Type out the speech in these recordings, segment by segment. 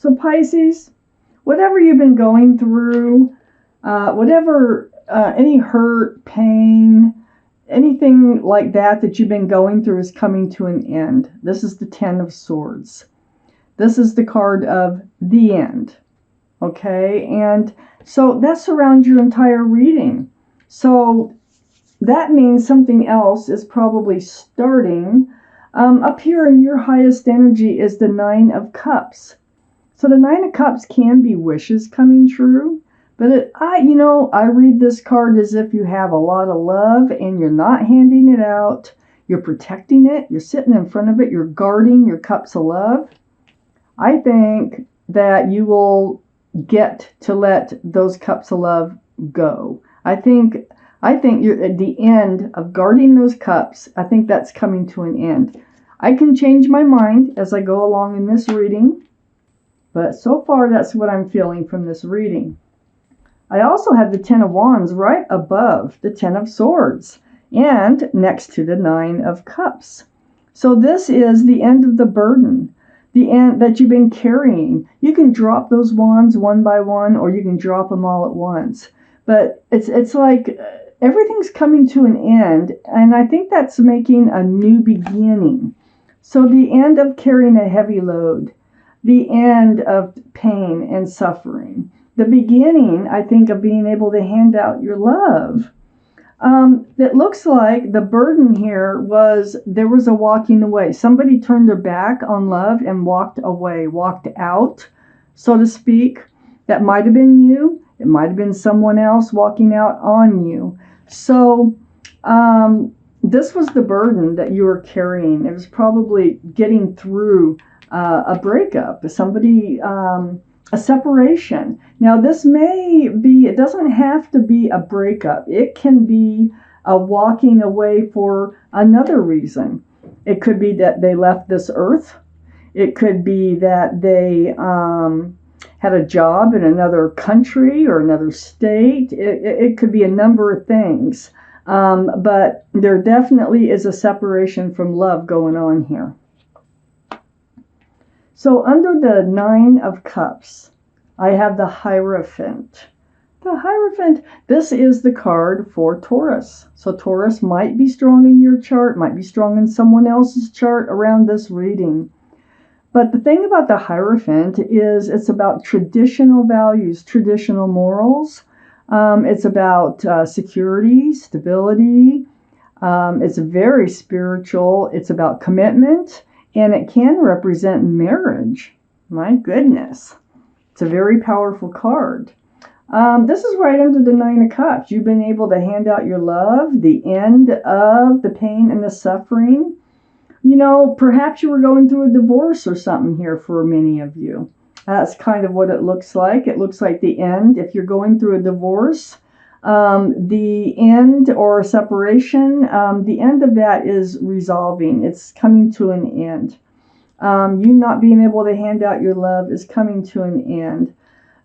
So Pisces, whatever you've been going through, any hurt, pain, anything like that you've been going through is coming to an end. This is the Ten of Swords. This is the card of the end. Okay, and so that surrounds your entire reading. So that means something else is probably starting. Up here in your highest energy is the Nine of Cups. So the Nine of Cups can be wishes coming true. But I read this card as if you have a lot of love and you're not handing it out. You're protecting it. You're sitting in front of it. You're guarding your cups of love. I think that you will get to let those cups of love go. I think you're at the end of guarding those cups. I think that's coming to an end. I can change my mind as I go along in this reading, but so far that's what I'm feeling from this reading. I also have the Ten of Wands right above the Ten of Swords and next to the Nine of Cups. So this is the end of the burden, the end that you've been carrying. You can drop those wands one by one, or you can drop them all at once. But it's like everything's coming to an end, and I think that's making a new beginning. So the end of carrying a heavy load, the end of pain and suffering, the beginning, I think, of being able to hand out your love. It looks like the burden here was there was a walking away. Somebody turned their back on love and walked away, walked out, so to speak. That might have been you. It might have been someone else walking out on you. So this was the burden that you were carrying. It was probably getting through a breakup, a separation. Now this may be, it doesn't have to be a breakup. It can be a walking away for another reason. It could be that they left this earth. It could be that they had a job in another country or another state. It could be a number of things. But there definitely is a separation from love going on here. So under the Nine of Cups, I have the Hierophant. The Hierophant, this is the card for Taurus. So Taurus might be strong in your chart, might be strong in someone else's chart around this reading. But the thing about the Hierophant is it's about traditional values, traditional morals. It's about security, stability. It's very spiritual. It's about commitment. And it can represent marriage. My goodness. It's a very powerful card. This is right under the Nine of Cups. You've been able to hand out your love, the end of the pain and the suffering. You know, perhaps you were going through a divorce or something here for many of you. That's kind of what it looks like. It looks like the end. If you're going through a divorce, the end or a separation, the end of that is resolving. It's coming to an end. You not being able to hand out your love is coming to an end.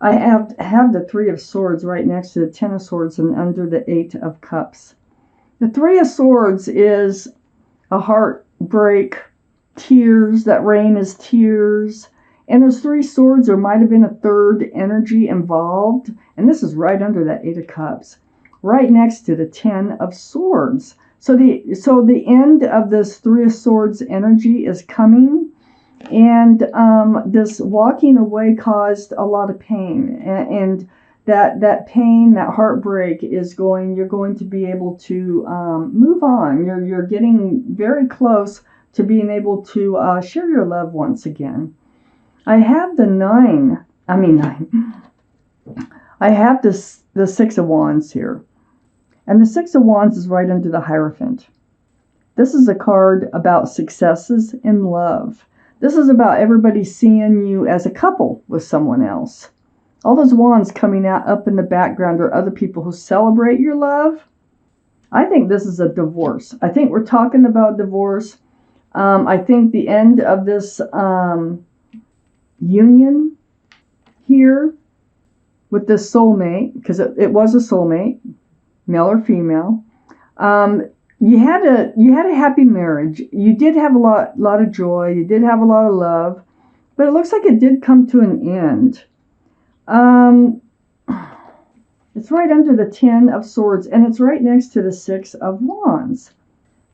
I have the Three of Swords right next to the Ten of Swords and under the Eight of Cups. The Three of Swords is a heartbreak, tears, that rain is tears. And there's three swords. There might have been a third energy involved. And this is right under that Eight of Cups, right next to the Ten of Swords. So the end of this Three of Swords energy is coming. And this walking away caused a lot of pain. And that pain, that heartbreak you're going to be able to move on. You're getting very close to being able to share your love once again. I have I have the Six of Wands here. And the Six of Wands is right under the Hierophant. This is a card about successes in love. This is about everybody seeing you as a couple with someone else. All those wands coming out up in the background are other people who celebrate your love. I think this is a divorce. I think we're talking about divorce. I think the end of this union here with this soulmate, because it was a soulmate, male or female. You had a happy marriage. You did have a lot of joy. You did have a lot of love, but it looks like it did come to an end. Um, it's right under the Ten of Swords, and it's right next to the Six of Wands.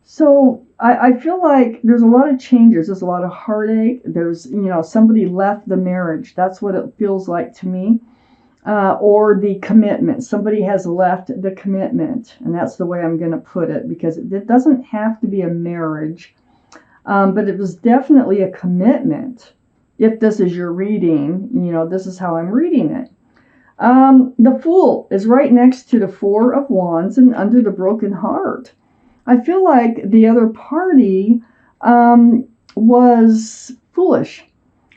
So I feel like there's a lot of changes. There's a lot of heartache. There's, somebody left the marriage. That's what it feels like to me. Or the commitment. Somebody has left the commitment. And that's the way I'm going to put it, because it doesn't have to be a marriage. But it was definitely a commitment. If this is your reading, this is how I'm reading it. The Fool is right next to the Four of Wands and under the Broken Heart. I feel like the other party was foolish.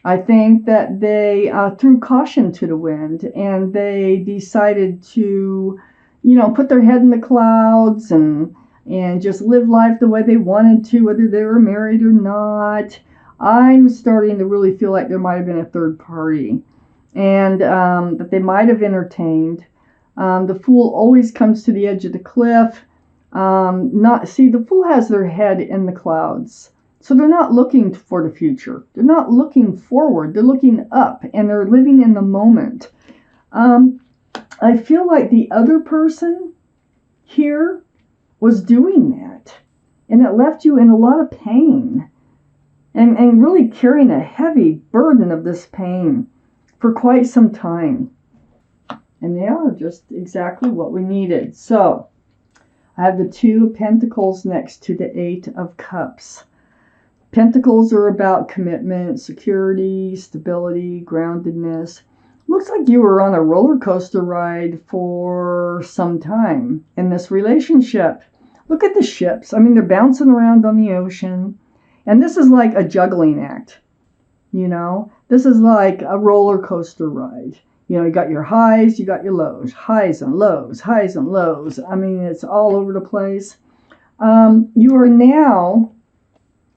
I think that they threw caution to the wind, and they decided to, put their head in the clouds and just live life the way they wanted to, whether they were married or not. I'm starting to really feel like there might have been a third party, and that they might have entertained. The Fool always comes to the edge of the cliff. The Fool has their head in the clouds. So they're not looking for the future. They're not looking forward. They're looking up, and they're living in the moment. I feel like the other person here was doing that, and it left you in a lot of pain, and really carrying a heavy burden of this pain for quite some time. And they are just exactly what we needed. So I have the Two of Pentacles next to the Eight of Cups. Pentacles are about commitment, security, stability, groundedness. Looks like you were on a roller coaster ride for some time in this relationship. Look at the ships. I mean, they're bouncing around on the ocean. And this is like a juggling act. This is like a roller coaster ride. You got your highs, you got your lows, highs and lows, highs and lows. I mean, it's all over the place. You are now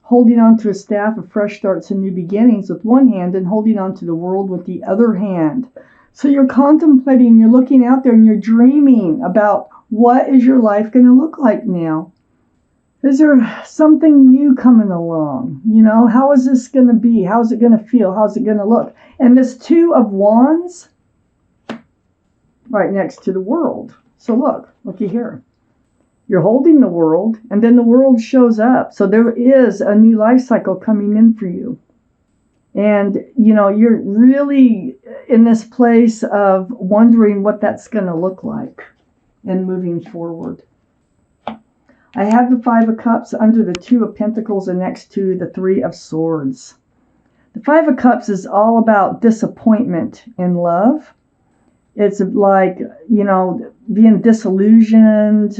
holding on to a staff of fresh starts and new beginnings with one hand, and holding on to the world with the other hand. So you're contemplating, you're looking out there, and you're dreaming about what is your life going to look like now. Is there something new coming along? How is this going to be? How is it going to feel? How's it going to look? And this Two of Wands right next to the world. So looky here. You're holding the world, and then the world shows up. So there is a new life cycle coming in for you. And, you're really in this place of wondering what that's going to look like and moving forward. I have the Five of Cups under the Two of Pentacles and next to the Three of Swords. The Five of Cups is all about disappointment in love. It's like, being disillusioned,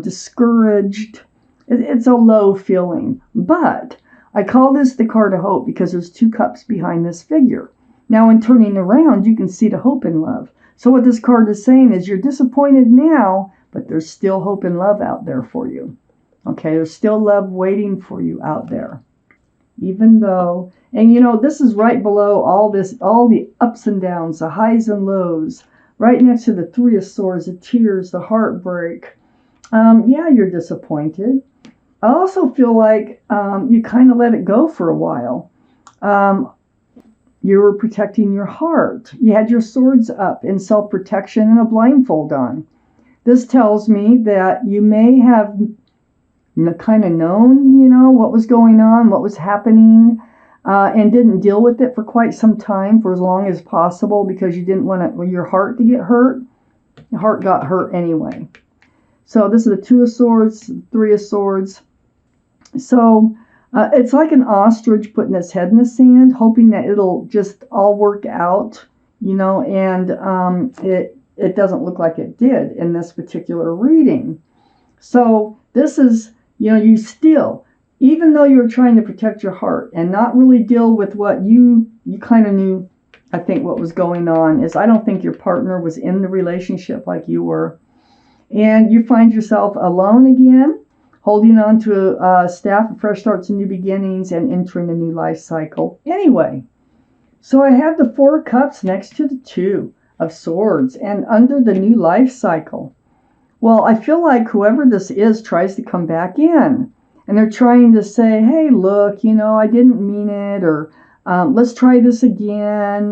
discouraged. It's a low feeling. But I call this the card of hope because there's two cups behind this figure. Now, in turning around, you can see the hope in love. So what this card is saying is you're disappointed now, but there's still hope and love out there for you. Okay, there's still love waiting for you out there. Even though, and this is right below all the ups and downs, the highs and lows, right next to the Three of Swords, the tears, the heartbreak. You're disappointed. I also feel like you kind of let it go for a while. You were protecting your heart. You had your swords up in self-protection and a blindfold on. This tells me that you may have kind of known, what was going on, what was happening, and didn't deal with it for quite some time, for as long as possible, because you didn't want your heart to get hurt. Your heart got hurt anyway. So this is the Two of Swords, Three of Swords. So it's like an ostrich putting its head in the sand, hoping that it'll just all work out, and it doesn't look like it did in this particular reading. So this is, you still, even though you're trying to protect your heart and not really deal with what you kind of knew, I think what was going on is I don't think your partner was in the relationship like you were. And you find yourself alone again, holding on to a staff of fresh starts and new beginnings and entering a new life cycle. Anyway, so I have the Four of Cups next to the Two of Swords and under the new life cycle. Well, I feel like whoever this is tries to come back in, and they're trying to say, hey, look, I didn't mean it, or Let's try this again.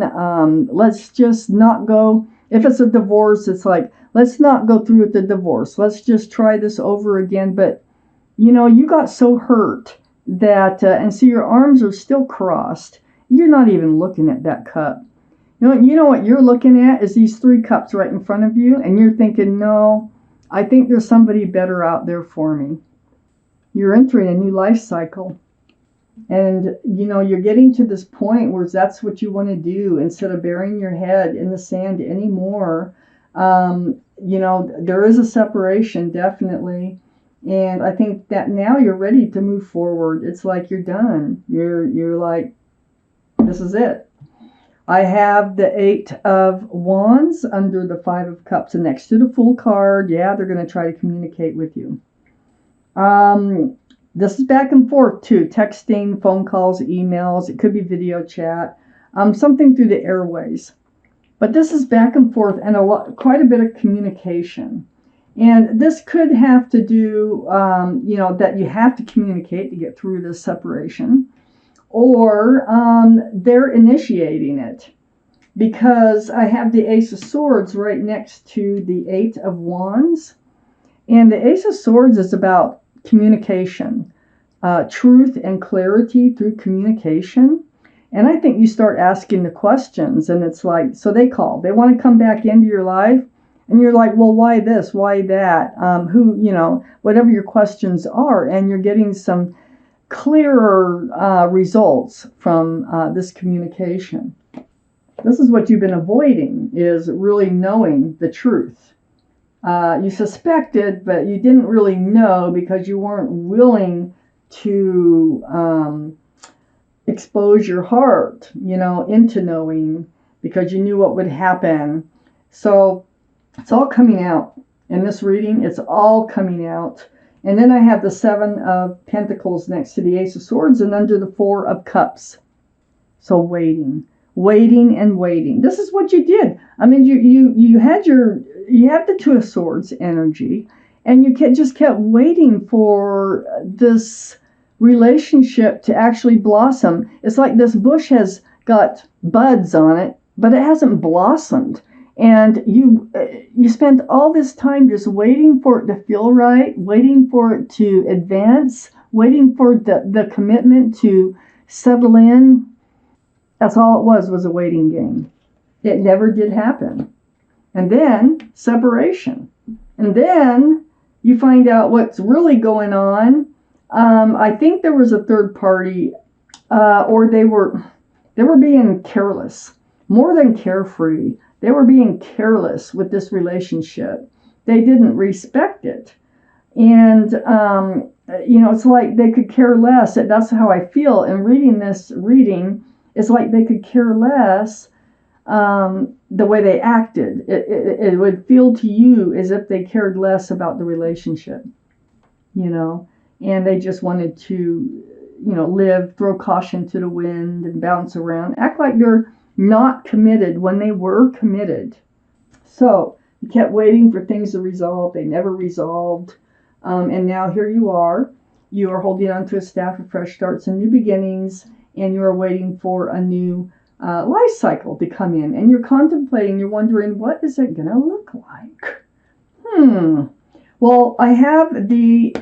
Let's just not go. If it's a divorce, it's like, let's not go through with the divorce. Let's just try this over again. But, you know, you got so hurt that, and so your arms are still crossed. You're not even looking at that cup. You know what you're looking at is these 3 cups right in front of you, and you're thinking, no, I think there's somebody better out there for me. You're entering a new life cycle. And, you know, you're getting to this point where that's what you want to do instead of burying your head in the sand anymore. You know, there is a separation, definitely. And I think that now you're ready to move forward. It's like you're done. You're like, this is it. I have the 8 of Wands under the 5 of Cups, and next to the Fool card, yeah, they're going to try to communicate with you. This is back and forth too, texting, phone calls, emails. It could be video chat, something through the airways. But this is back and forth and quite a bit of communication. And this could have to do, you know, that you have to communicate to get through this separation, or they're initiating it. Because I have the Ace of Swords right next to the 8 of Wands. And the Ace of Swords is about communication, truth and clarity through communication. And I think you start asking the questions, and it's like, so they want to come back into your life, and you're like, well, why this, why that, who, you know, whatever your questions are, and you're getting some clearer results from this communication. This is what you've been avoiding, is really knowing the truth. You suspected, but you didn't really know because you weren't willing to expose your heart, you know, into knowing, because you knew what would happen. So it's all coming out. In this reading, it's all coming out. And then I have the 7 of Pentacles next to the Ace of Swords and under the 4 of Cups. So waiting and waiting. This is what you did. I mean, you had the 2 of Swords energy, and you just kept waiting for this relationship to actually blossom. It's like this bush has got buds on it, but it hasn't blossomed. And you spent all this time just waiting for it to feel right, waiting for it to advance, waiting for the commitment to settle in. That's all it was a waiting game. It never did happen. And then separation. And then you find out what's really going on. I think there was a third party, or they were being careless, more than carefree. They were being careless with this relationship. They didn't respect it. And, you know, it's like they could care less. That's how I feel in reading this reading. It's like they could care less the way they acted. It would feel to you as if they cared less about the relationship, you know, and they just wanted to, you know, live, throw caution to the wind and bounce around, act like they're not committed when they were committed. So you kept waiting for things to resolve. They never resolved. And now here you are. You are holding on to a staff of fresh starts and new beginnings, and you are waiting for a new life cycle to come in. And you're contemplating, you're wondering, what is it going to look like? Well, I have the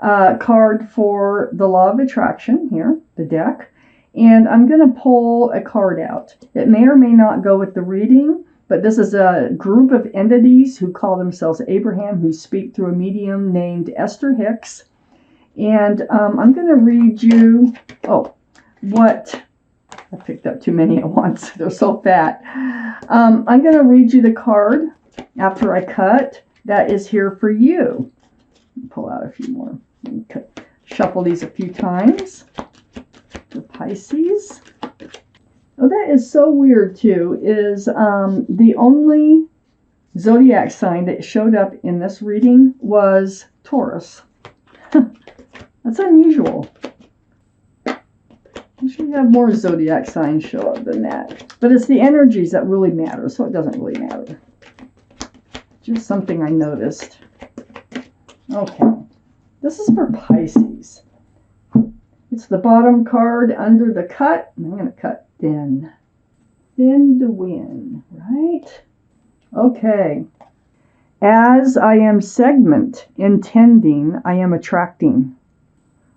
card for the Law of Attraction here, the deck. And I'm going to pull a card out. It may or may not go with the reading, but this is a group of entities who call themselves Abraham, who speak through a medium named Esther Hicks. And I'm going to read you, I picked up too many at once. They're so fat. I'm going to read you the card after I cut that is here for you. Pull out a few more. Shuffle these a few times. For Pisces. Oh, that is so weird too, is the only zodiac sign that showed up in this reading was Taurus. That's unusual. You should have more zodiac signs show up than that. But it's the energies that really matter, so it doesn't really matter. Just something I noticed. Okay. This is for Pisces. It's the bottom card under the cut. I'm going to cut thin. Thin to win, right? Okay. As I am segment intending, I am attracting.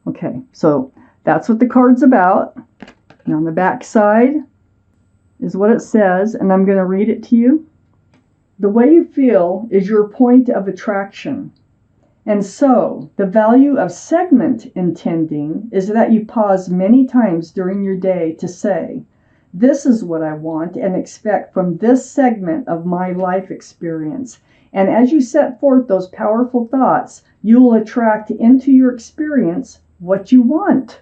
Okay, so that's what the card's about. And on the back side is what it says, and I'm going to read it to you. The way you feel is your point of attraction. And so, the value of segment intending is that you pause many times during your day to say, this is what I want and expect from this segment of my life experience. And as you set forth those powerful thoughts, you will attract into your experience what you want.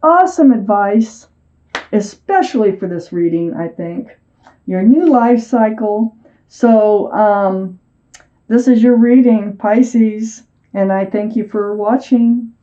Awesome advice, especially for this reading, I think. Your new life cycle. So, this is your reading, Pisces, and I thank you for watching.